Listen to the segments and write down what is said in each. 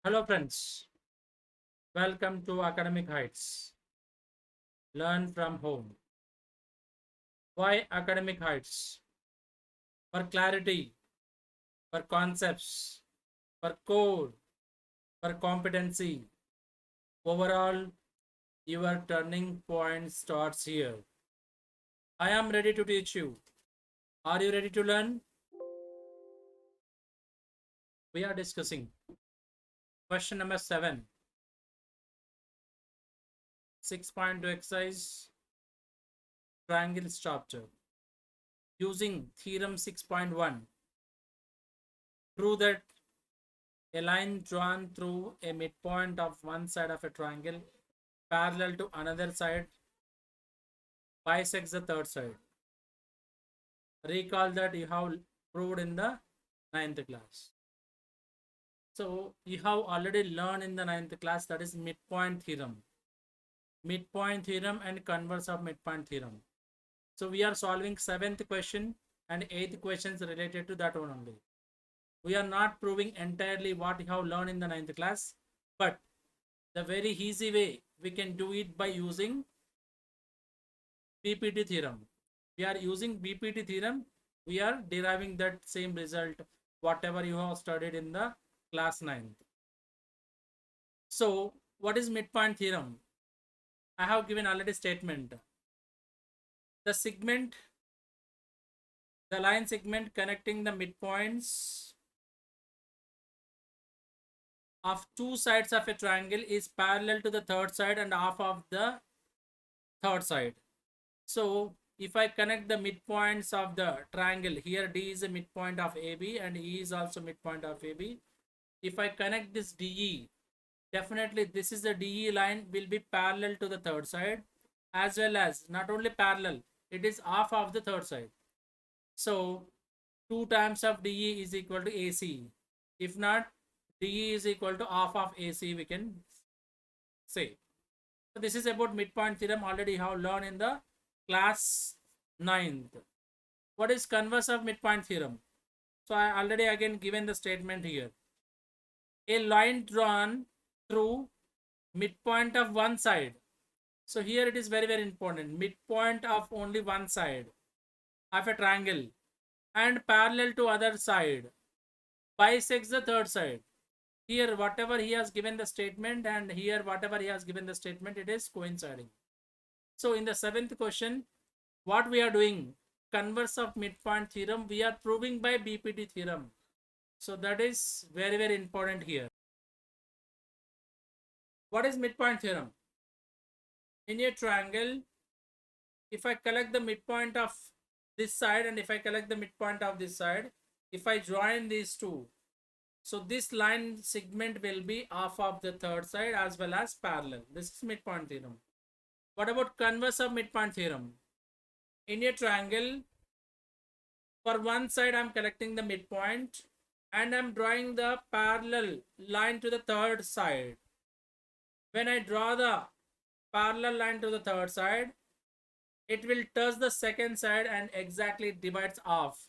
Hello, friends. Welcome to Academic Heights. Learn from home. Why Academic Heights? For clarity, for concepts, for core, for competency. Overall, your turning point starts here. I am ready to teach you. Are you ready to learn? We are discussing question number 7, 6.2 exercise, triangle structure. Using theorem 6.1, prove that a line drawn through a midpoint of one side of a triangle parallel to another side bisects the third side. Recall that you have proved in the ninth class. So you have already learned in the ninth class, that is midpoint theorem. Midpoint theorem and converse of midpoint theorem. So we are solving 7th question and 8th questions related to that one only. We are not proving entirely what you have learned in the ninth class, but the very easy way we can do it by using BPT theorem. We are using BPT theorem. We are deriving that same result, whatever you have studied in the class 9th. So what is midpoint theorem? I have given already statement. The segment, the line segment connecting the midpoints of two sides of a triangle is parallel to the third side and half of the third side. So if I connect the midpoints of the triangle, here D is a midpoint of AB and E is also midpoint of AB. If I connect this DE, definitely this is the DE line will be parallel to the third side, as well as not only parallel, it is half of the third side. So 2 times of DE is equal to AC. If not, DE is equal to half of AC, we can say. So this is about midpoint theorem, already have learned in the class 9th. What is converse of midpoint theorem? So I already again given the statement here. A line drawn through midpoint of one side. So here it is very important. Midpoint of only one side of a triangle and parallel to other side bisects the third side. Here whatever he has given the statement and here whatever he has given the statement, it is coinciding. So in the 7th question, what we are doing? Converse of midpoint theorem we are proving by BPT theorem. So that is very important here. What is midpoint theorem? In a triangle, if I collect the midpoint of this side and if I collect the midpoint of this side, if I join these two, so this line segment will be half of the third side as well as parallel. This is midpoint theorem. What about converse of midpoint theorem? In a triangle, for one side I'm collecting the midpoint and I'm drawing the parallel line to the third side. When I draw the parallel line to the third side, it will touch the second side and exactly divides off.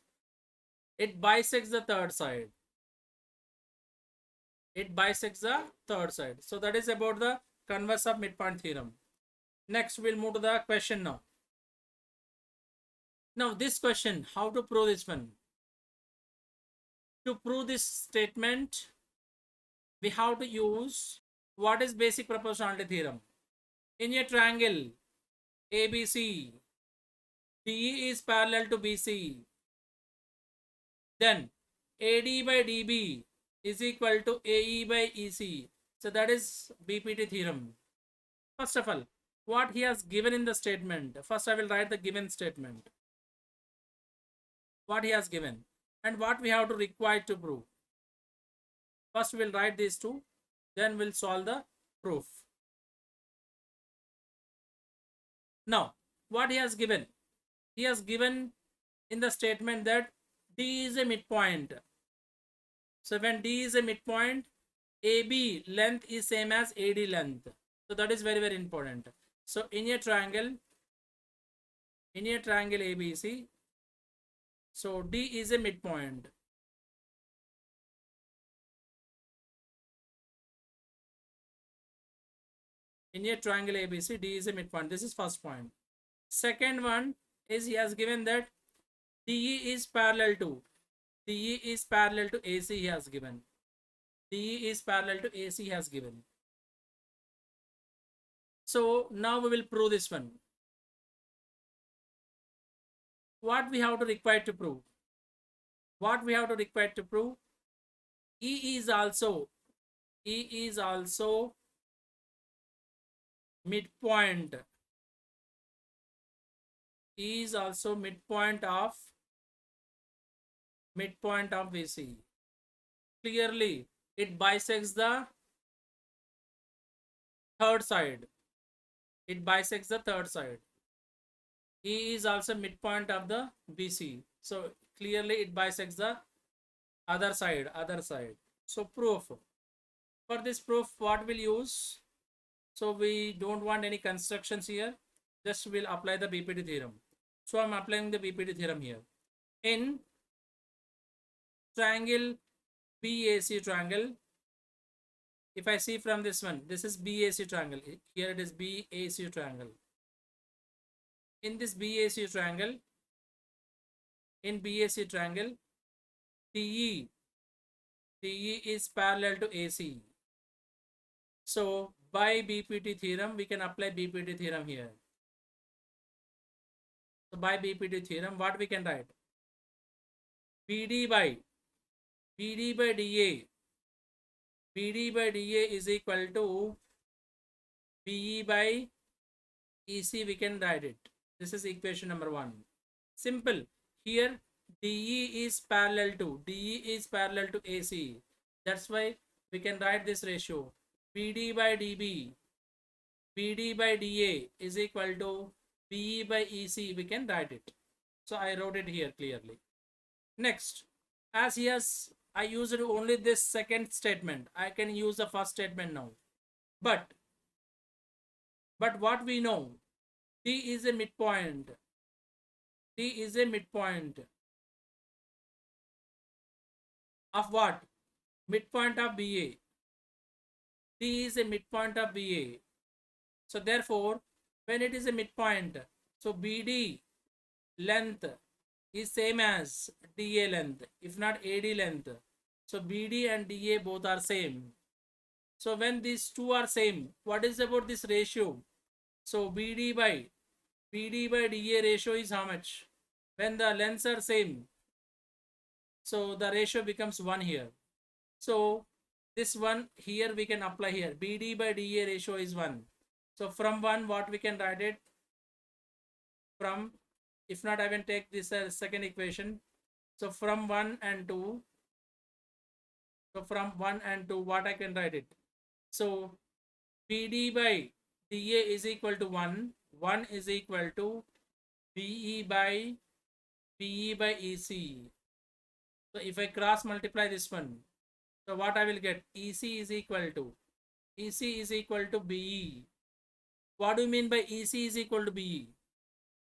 It bisects the third side. It bisects the third side. So that is about the converse of midpoint theorem. Next, we'll move to the question now. Now this question, how to prove this one? To prove this statement, we have to use what is basic proportionality theorem. In a triangle ABC, DE is parallel to BC. Then AD by DB is equal to AE by EC. So that is BPT theorem. First of all, what he has given in the statement. First I will write the given statement. What he has given and what we have to require to prove. First we'll write these two, then we'll solve the proof. Now, what he has given? He has given in the statement that D is a midpoint. So when D is a midpoint, AB length is same as AD length. So that is very important. So in a triangle ABC, so D is a midpoint. In a triangle ABC, D is a midpoint. This is first point. Second one is he has given that DE is parallel to AC. He has given DE is parallel to AC. He has given. So now we will prove this one. What we have to require to prove? What we have to require to prove? E is also midpoint. E is also midpoint of BC. Clearly, it bisects the third side. It bisects the third side. E is also midpoint of the BC. So clearly it bisects the other side. So proof. For this proof, what we'll use? So we don't want any constructions here. Just we'll apply the BPT theorem. So I'm applying the BPT theorem here. In triangle BAC triangle, if I see from this one, this is BAC triangle. Here it is BAC triangle. In this BAC triangle, TE is parallel to AC. So by BPT theorem, we can apply BPT theorem here. So by BPT theorem, what we can write? BD by DA is equal to BE by EC. We can write it. This is equation number 1. Simple. Here DE is parallel to AC. That's why we can write this ratio. BD by DA is equal to BE by EC. We can write it. So I wrote it here clearly. Next, as I used only this second statement, I can use the first statement now. But what we know, D is a midpoint. Of what? Midpoint of BA. D is a midpoint of BA. So therefore, when it is a midpoint, so BD length is same as DA length, if not AD length. So BD and DA both are same. So when these two are same, what is about this ratio? So BD by DA ratio is how much? When the lengths are same, so the ratio becomes 1 here. So this one here we can apply here. BD by DA ratio is 1. So from 1, what we can write it? From, if not, I will take this second equation. So from 1 and 2. So from 1 and 2, what I can write it? So BD by DA is equal to 1. 1 is equal to BE by EC. So if I cross multiply this one, so what I will get? EC is equal to BE. What do you mean by EC is equal to BE?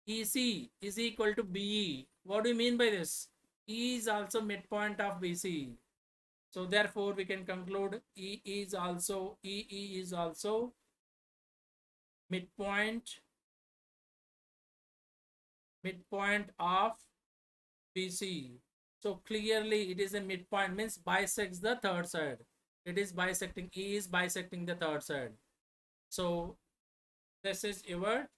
EC is equal to BE. What do you mean by this? E is also midpoint of BC. So therefore we can conclude EE is also midpoint of BC. So clearly it is a midpoint, means bisects the third side. It is bisecting, E is bisecting the third side. So this is your